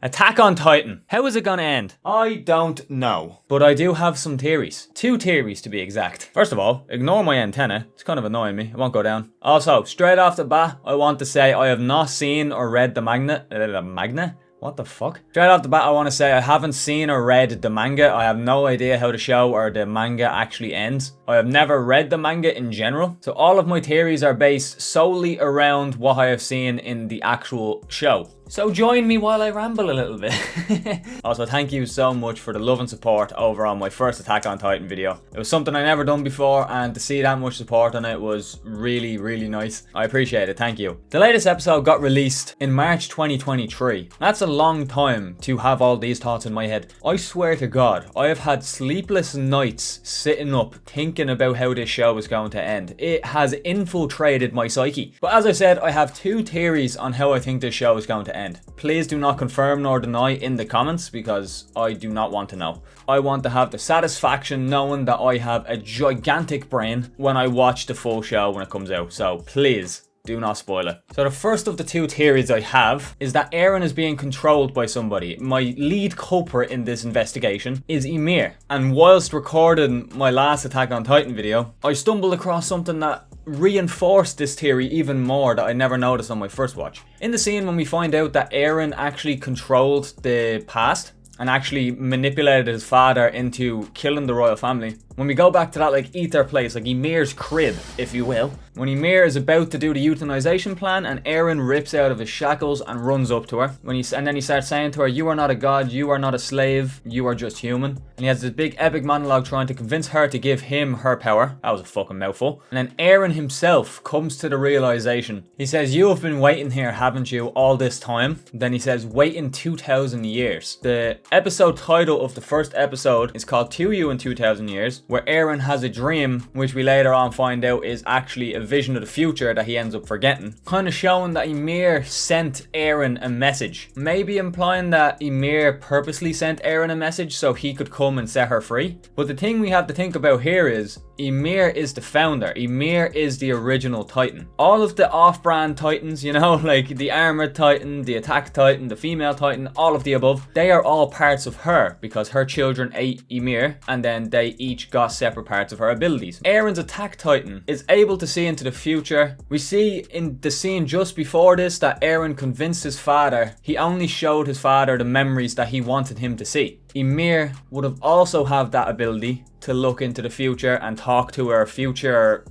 Attack on Titan. How is it gonna end? I don't know. But I do have some theories. 2 theories to be exact. First of all, ignore my antenna. It's kind of annoying me. It won't go down. Also, straight off the bat, I want to say I have not seen or read the manga. What the fuck? Straight off the bat, I want to say I haven't seen or read the manga. I have no idea how the show or the manga actually ends. I have never read the manga in general. So all of my theories are based solely around what I have seen in the actual show. So join me while I ramble a little bit. Also, thank you so much for the love and support over on my first Attack on Titan video. It was something I never done before, and to see that much support on it was really, really nice. I appreciate it, thank you. The latest episode got released in March 2023. That's a long time to have all these thoughts in my head. I swear to God, I have had sleepless nights sitting up thinking about how this show is going to end. It has infiltrated my psyche. But as I said, I have 2 theories on how I think this show is going to end. Please do not confirm nor deny in the comments because I do not want to know. I want to have the satisfaction knowing that I have a gigantic brain when I watch the full show when it comes out. So please do not spoil it. So the first of the 2 theories I have is that Eren is being controlled by somebody. My lead culprit in this investigation is Ymir. And whilst recording my last Attack on Titan video, I stumbled across something that reinforced this theory even more that I never noticed on my first watch. In the scene when we find out that Eren actually controlled the past and actually manipulated his father into killing the royal family, when we go back to that like ether place, like Ymir's crib, if you will, when Ymir is about to do the euthanization plan and Eren rips out of his shackles and runs up to her, and then he starts saying to her, "You are not a god, you are not a slave, you are just human." And he has this big epic monologue trying to convince her to give him her power. That was a fucking mouthful. And then Eren himself comes to the realization. He says, "You have been waiting here, haven't you, all this time?" Then he says, "Waiting 2,000 years. The episode title of the first episode is called To You in 2,000 Years, where Eren has a dream, which we later on find out is actually a vision of the future that he ends up forgetting. Kind of showing that Ymir sent Eren a message. Maybe implying that Ymir purposely sent Eren a message so he could come and set her free. But the thing we have to think about here is Ymir is the founder. Ymir is the original Titan. All of the off-brand Titans, you know, like the Armored Titan, the Attack Titan, the Female Titan, all of the above, they are all parts of her because her children ate Ymir and then they each got separate parts of her abilities. Eren's Attack Titan is able to see into the future. We see in the scene just before this that Eren convinced his father. He only showed his father the memories that he wanted him to see. Ymir would have also have that ability to look into the future and talk to her future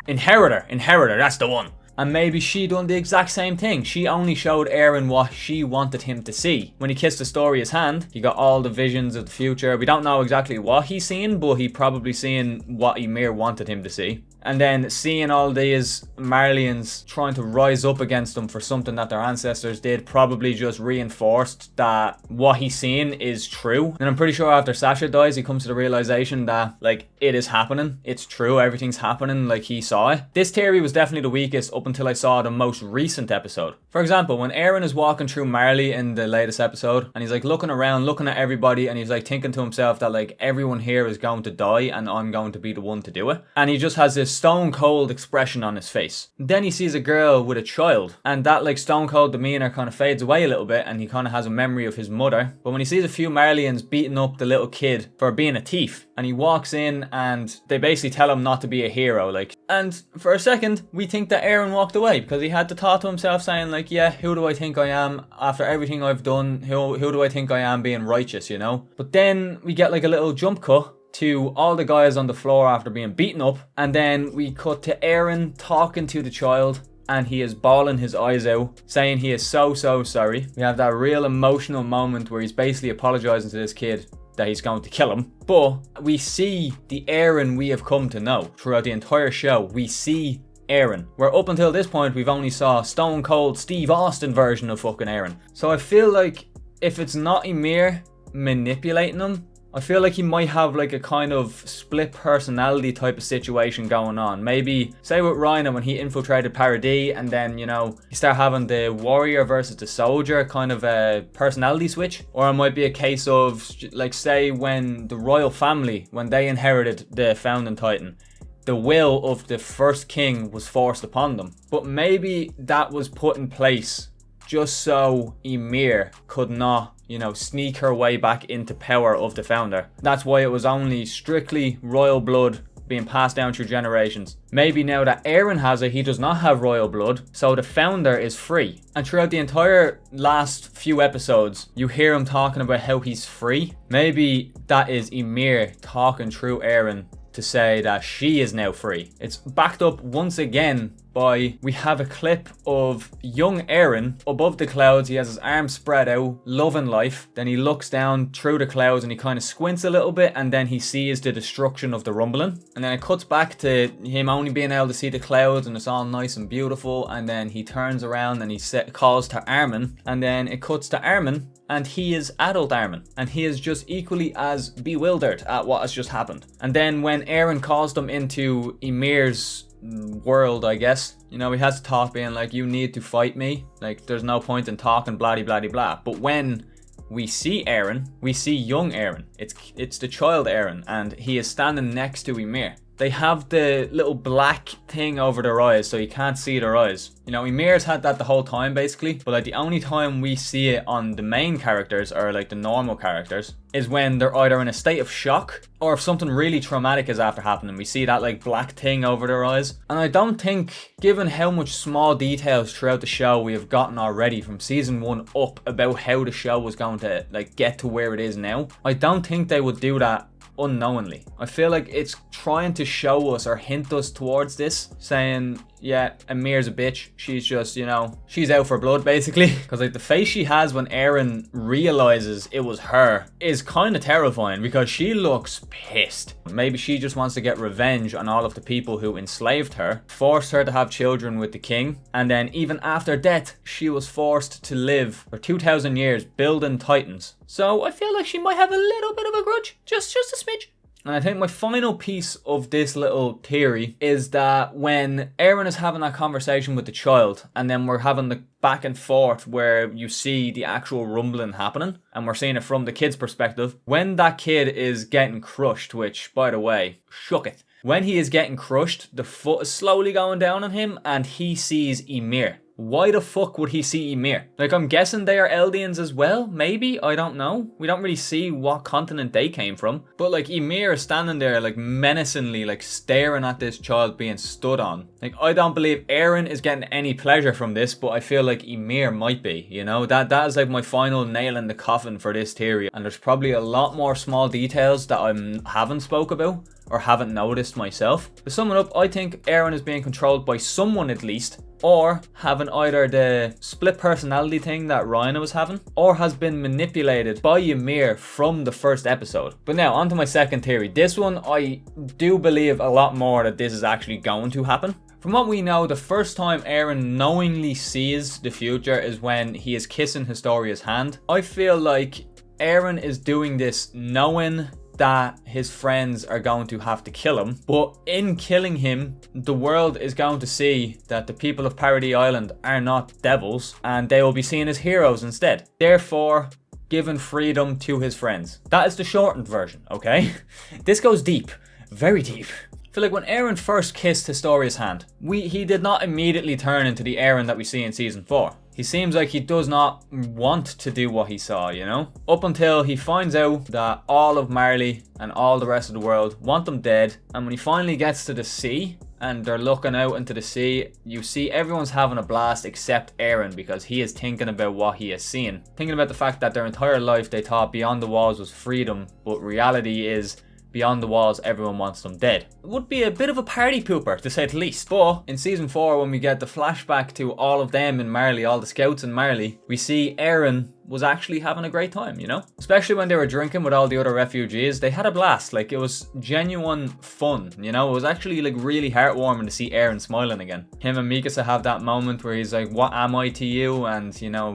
inheritor, that's the one. And maybe she done the exact same thing. She only showed Eren what she wanted him to see. When he kissed Astoria's hand, he got all the visions of the future. We don't know exactly what he's seen, but he probably seen what Ymir wanted him to see. And then seeing all these Marleyans trying to rise up against them for something that their ancestors did probably just reinforced that what he's seen is true. And I'm pretty sure after Sasha dies, he comes to the realization that, like, it is happening. It's true. Everything's happening like he saw it. This theory was definitely the weakest up until I saw the most recent episode. For example, when Eren is walking through Marley in the latest episode, and he's like looking around, looking at everybody, and he's like thinking to himself that like everyone here is going to die and I'm going to be the one to do it. And he just has this stone cold expression on his face. Then he sees a girl with a child, and that like stone cold demeanor kind of fades away a little bit, and he kind of has a memory of his mother. But when he sees a few Marleyans beating up the little kid for being a thief, and he walks in and they basically tell him not to be a hero, like, and for a second we think that Eren walked away because he had the thought to himself saying like, yeah, who do I think I am after everything I've done? Who do I think I am being righteous, you know? But then we get like a little jump cut to all the guys on the floor after being beaten up, and then we cut to Eren talking to the child, and he is bawling his eyes out, saying he is so sorry. We have that real emotional moment where he's basically apologizing to this kid that he's going to kill him. But we see the Eren we have come to know throughout the entire show. We see Eren, where up until this point we've only saw Stone Cold Steve Austin version of fucking Eren. So I feel like if it's not Ymir manipulating him, I feel like he might have like a kind of split personality type of situation going on. Maybe, say with Rhino when he infiltrated Paradis, and then, you know, you start having the warrior versus the soldier kind of a personality switch. Or it might be a case of, like, say when the royal family, when they inherited the founding Titan, the will of the first king was forced upon them. But maybe that was put in place just so Ymir could not, sneak her way back into power of the founder. That's why it was only strictly royal blood being passed down through generations. Maybe now that Aaron has it, he does not have royal blood, so the founder is free. And throughout the entire last few episodes, you hear him talking about how he's free. Maybe that is Ymir talking through Aaron to say that she is now free. It's backed up once again by, we have a clip of young Aaron above the clouds. He has his arms spread out, loving life. Then he looks down through the clouds and he kind of squints a little bit, and then he sees the destruction of the rumbling. And then it cuts back to him only being able to see the clouds and it's all nice and beautiful. And then he turns around and he calls to Armin, and then it cuts to Armin, and he is adult Armin, and he is just equally as bewildered at what has just happened. And then when Aaron calls them into Ymir's world, I guess, he has to talk, being like, you need to fight me, like there's no point in talking, blah blah blah. But when we see Aaron, we see young Aaron. It's the child Aaron, and he is standing next to Ymir. They have the little black thing over their eyes, so you can't see their eyes. Ymir's had that the whole time, basically. But like the only time we see it on the main characters, or like the normal characters, is when they're either in a state of shock, or if something really traumatic is after happening. We see that like black thing over their eyes. And I don't think, given how much small details throughout the show we have gotten already from season 1 up about how the show was going to like get to where it is now, I don't think they would do that unknowingly. I feel like it's trying to show us or hint us towards this, saying, yeah, Ymir's a bitch. She's just, she's out for blood, basically. Because like the face she has when Aaron realizes it was her is kind of terrifying, because she looks pissed. Maybe she just wants to get revenge on all of the people who enslaved her, forced her to have children with the king, and then even after death, she was forced to live for 2,000 years building titans. So I feel like she might have a little bit of a grudge, just a smidge. And I think my final piece of this little theory is that when Aaron is having that conversation with the child, and then we're having the back and forth where you see the actual rumbling happening, and we're seeing it from the kid's perspective, when that kid is getting crushed, which, by the way, shook it. When he is getting crushed, the foot is slowly going down on him, and he sees Ymir. Why the fuck would he see Ymir? Like, I'm guessing they are Eldians as well, maybe? I don't know. We don't really see what continent they came from. But like, Ymir is standing there like menacingly, like staring at this child being stood on. Like, I don't believe Aaron is getting any pleasure from this, but I feel like Ymir might be, That is like my final nail in the coffin for this theory. And there's probably a lot more small details that I haven't spoke about or haven't noticed myself. To sum it up, I think Aaron is being controlled by someone at least, or having either the split personality thing that Ryan was having, or has been manipulated by Ymir from the first episode. But now, on to my second theory. This one, I do believe a lot more that this is actually going to happen. From what we know, the first time Aaron knowingly sees the future is when he is kissing Historia's hand. I feel like Aaron is doing this knowing that his friends are going to have to kill him, but in killing him, the world is going to see that the people of Paradise Island are not devils, and they will be seen as heroes instead, therefore giving freedom to his friends. That is the shortened version, okay? This goes deep, very deep. I feel like when Aaron first kissed Historia's hand, he did not immediately turn into the Aaron that we see in season 4. He seems like he does not want to do what he saw, Up until he finds out that all of Marley and all the rest of the world want them dead. And when he finally gets to the sea and they're looking out into the sea, you see everyone's having a blast except Aaron, because he is thinking about what he is seeing. Thinking about the fact that their entire life they thought beyond the walls was freedom, but reality is beyond the walls, everyone wants them dead. It would be a bit of a party pooper, to say the least. But in season 4, when we get the flashback to all of them in Marley, all the scouts in Marley, we see Aaron was actually having a great time, Especially when they were drinking with all the other refugees. They had a blast. Like, it was genuine fun, It was actually like really heartwarming to see Aaron smiling again. Him and Mikasa have that moment where he's like, what am I to you? And,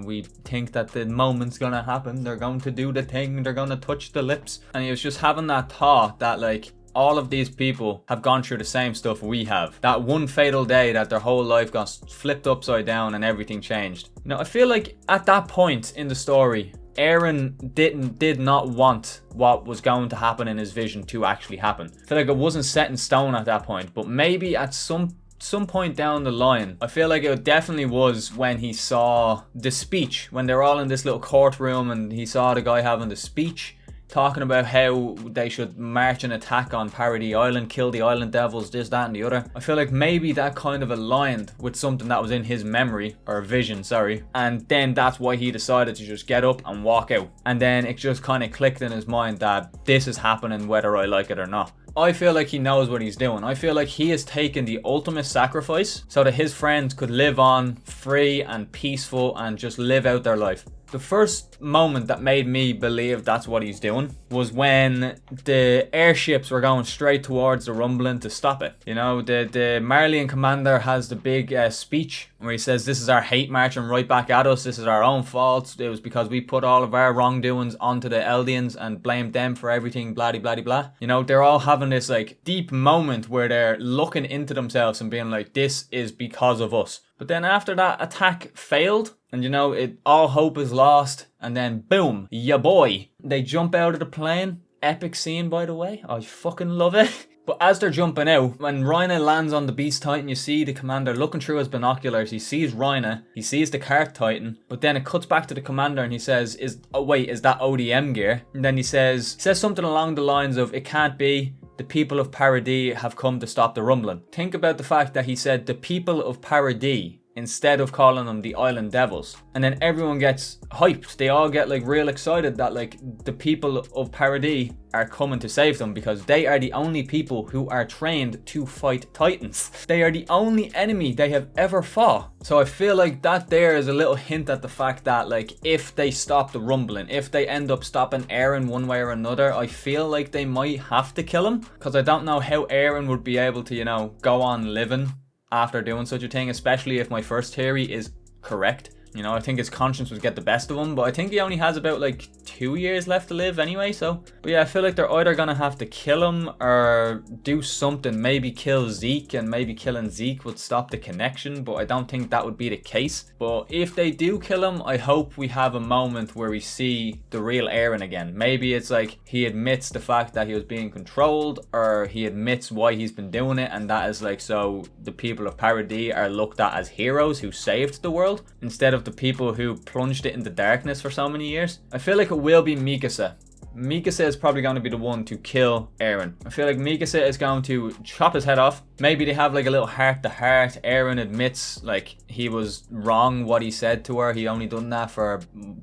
we think that the moment's gonna happen. They're going to do the thing. They're gonna touch the lips. And he was just having that thought that like, all of these people have gone through the same stuff we have. That one fatal day that their whole life got flipped upside down and everything changed. I feel like at that point in the story, Aaron did not want what was going to happen in his vision to actually happen. I feel like it wasn't set in stone at that point, but maybe at some some point down the line, I feel like it definitely was when he saw the speech, when they were all in this little courtroom and he saw the guy having the speech, talking about how they should march and attack on Paradis Island, kill the island devils, this, that and the other. I feel like maybe that kind of aligned with something that was in his memory, or vision, sorry. And then that's why he decided to just get up and walk out. And then it just kind of clicked in his mind that this is happening whether I like it or not. I feel like he knows what he's doing. I feel like he has taken the ultimate sacrifice so that his friends could live on free and peaceful and just live out their life. The first moment that made me believe that's what he's doing was when the airships were going straight towards the rumbling to stop it. You know, the Marleyan commander has the big speech where he says, this is our hate marching right back at us. This is our own fault. It was because we put all of our wrongdoings onto the Eldians and blamed them for everything, blah, blah, blah. You know, they're all having this like deep moment where they're looking into themselves and being like, this is because of us. But then after that attack failed, and you know, all hope is lost, and then boom, ya boy, they jump out of the plane. Epic scene, by the way. I fucking love it. But as they're jumping out, when Rhina lands on the Beast Titan, you see the commander looking through his binoculars. He sees Rhina, he sees the Cart Titan, but then it cuts back to the commander and he says, is that ODM gear? And then he says something along the lines of, it can't be. The people of Paradis have come to stop the rumbling. Think about the fact that he said the people of Paradis instead of calling them the Island Devils. And then everyone gets hyped. They all get like real excited that like the people of Paradis are coming to save them because they are the only people who are trained to fight Titans. They are the only enemy they have ever fought. So I feel like that there is a little hint at the fact that like if they stop the rumbling, if they end up stopping Eren one way or another, I feel like they might have to kill him, because I don't know how Eren would be able to, you know, go on living after doing such a thing, especially if my first theory is correct. You know, I think his conscience would get the best of him, but I think he only has about like 2 years left to live anyway, so. But yeah, I feel like they're either gonna have to kill him or do something, maybe kill Zeke, and maybe killing Zeke would stop the connection, but I don't think that would be the case. But if they do kill him, I hope we have a moment where we see the real Eren again. Maybe it's like he admits the fact that he was being controlled, or he admits why he's been doing it, and that is like so the people of Paradis are looked at as heroes who saved the world, instead of the people who plunged it into darkness for so many years. I feel like it will be Mikasa. Mikasa is probably going to be the one to kill Eren. I feel like Mikasa is going to chop his head off. Maybe they have like a little heart-to-heart. Eren admits like he was wrong what he said to her. He only done that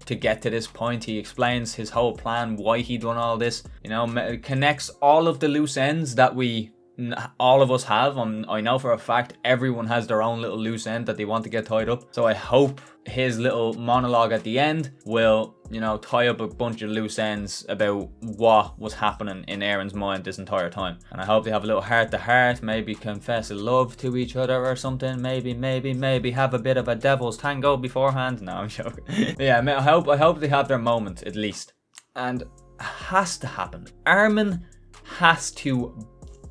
to get to this point. He explains his whole plan, why he done all this. You know, connects all of the loose ends that all of us have. I know for a fact everyone has their own little loose end that they want to get tied up. So I hope his little monologue at the end will, you know, tie up a bunch of loose ends about what was happening in Eren's mind this entire time. And I hope they have a little heart to heart, maybe confess a love to each other or something. Maybe have a bit of a devil's tango beforehand. No, I'm joking. Yeah, I hope they have their moment at least. And it has to happen. Armin has to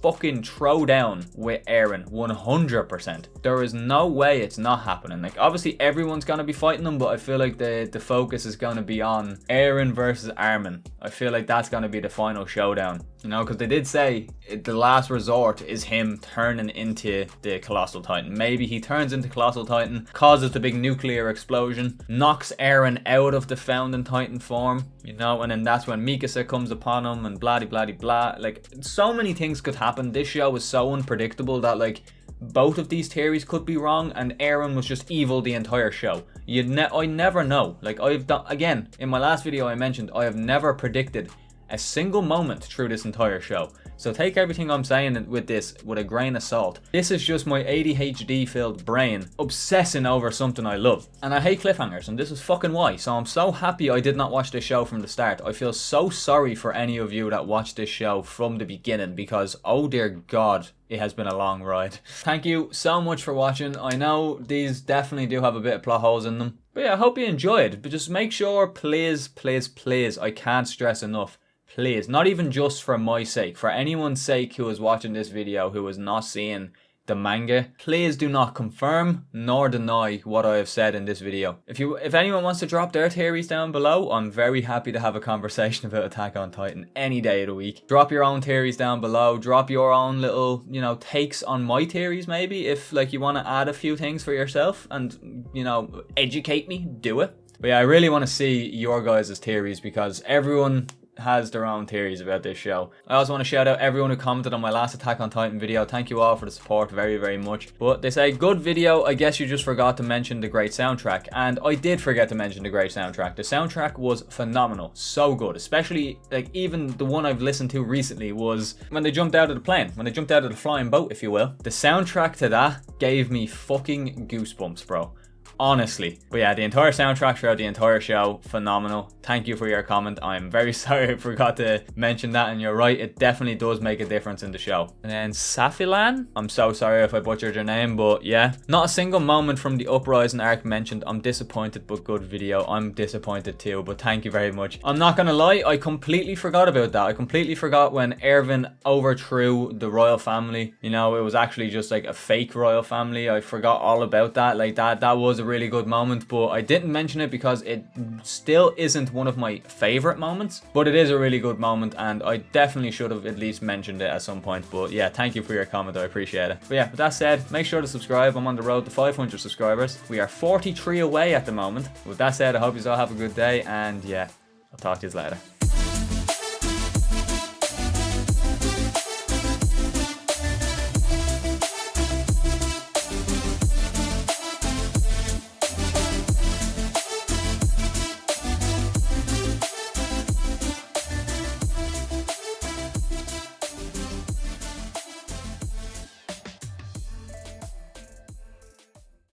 fucking throw down with Eren 100%. There is no way it's not happening. Like, obviously everyone's gonna be fighting them, but I feel like the focus is gonna be on Eren versus Armin. I feel like that's gonna be the final showdown, you know, because they did say the last resort is him turning into the Colossal Titan. Maybe he turns into Colossal Titan, causes the big nuclear explosion, knocks Eren out of the Founding Titan form, you know, and then that's when Mikasa comes upon him and blah blah blah. Like, so many things could happen. This show is so unpredictable that like both of these theories could be wrong and Eren was just evil the entire show. I never know. Like, I've done, again, in my last video I mentioned, I have never predicted a single moment through this entire show. So take everything I'm saying with this with a grain of salt. This is just my ADHD filled brain obsessing over something I love. And I hate cliffhangers, and this is fucking why. So I'm so happy I did not watch this show from the start. I feel so sorry for any of you that watched this show from the beginning, because oh dear God, it has been a long ride. Thank you so much for watching. I know these definitely do have a bit of plot holes in them. But yeah, I hope you enjoyed. But just make sure, please, I can't stress enough, please, not even just for my sake, for anyone's sake who is watching this video who is not seeing the manga. Please do not confirm nor deny what I have said in this video. If anyone wants to drop their theories down below, I'm very happy to have a conversation about Attack on Titan any day of the week. Drop your own theories down below. Drop your own little, you know, takes on my theories maybe. If like you want to add a few things for yourself and, you know, educate me, do it. But yeah, I really want to see your guys' theories because everyone has their own theories about this show. I also want to shout out everyone who commented on my last Attack on Titan video. Thank you all for the support very, very much. But they say, good video, I guess you just forgot to mention the great soundtrack. And I did forget to mention the great soundtrack. The soundtrack was phenomenal, so good. Especially, like, even the one I've listened to recently was when they jumped out of the plane, when they jumped out of the flying boat, if you will. The soundtrack to that gave me fucking goosebumps, bro. Honestly. But yeah, the entire soundtrack throughout the entire show, phenomenal. Thank you for your comment. I'm very sorry I forgot to mention that, and you're right, it definitely does make a difference in the show. And then Safilan, I'm so sorry if I butchered your name, but yeah. Not a single moment from the Uprising arc mentioned. I'm disappointed, but good video. I'm disappointed too, but thank you very much. I'm not gonna lie, I completely forgot about that. I completely forgot when Erwin overthrew the royal family. You know, it was actually just like a fake royal family. I forgot all about that. Like that was a really good moment, but I didn't mention it because it still isn't one of my favorite moments, but it is a really good moment, and I definitely should have at least mentioned it at some point. But yeah, thank you for your comment, I appreciate it. But yeah, with that said, make sure to subscribe. I'm on the road to 500 subscribers. We are 43 away at the moment. With that said, I hope you all have a good day, and yeah, I'll talk to you later.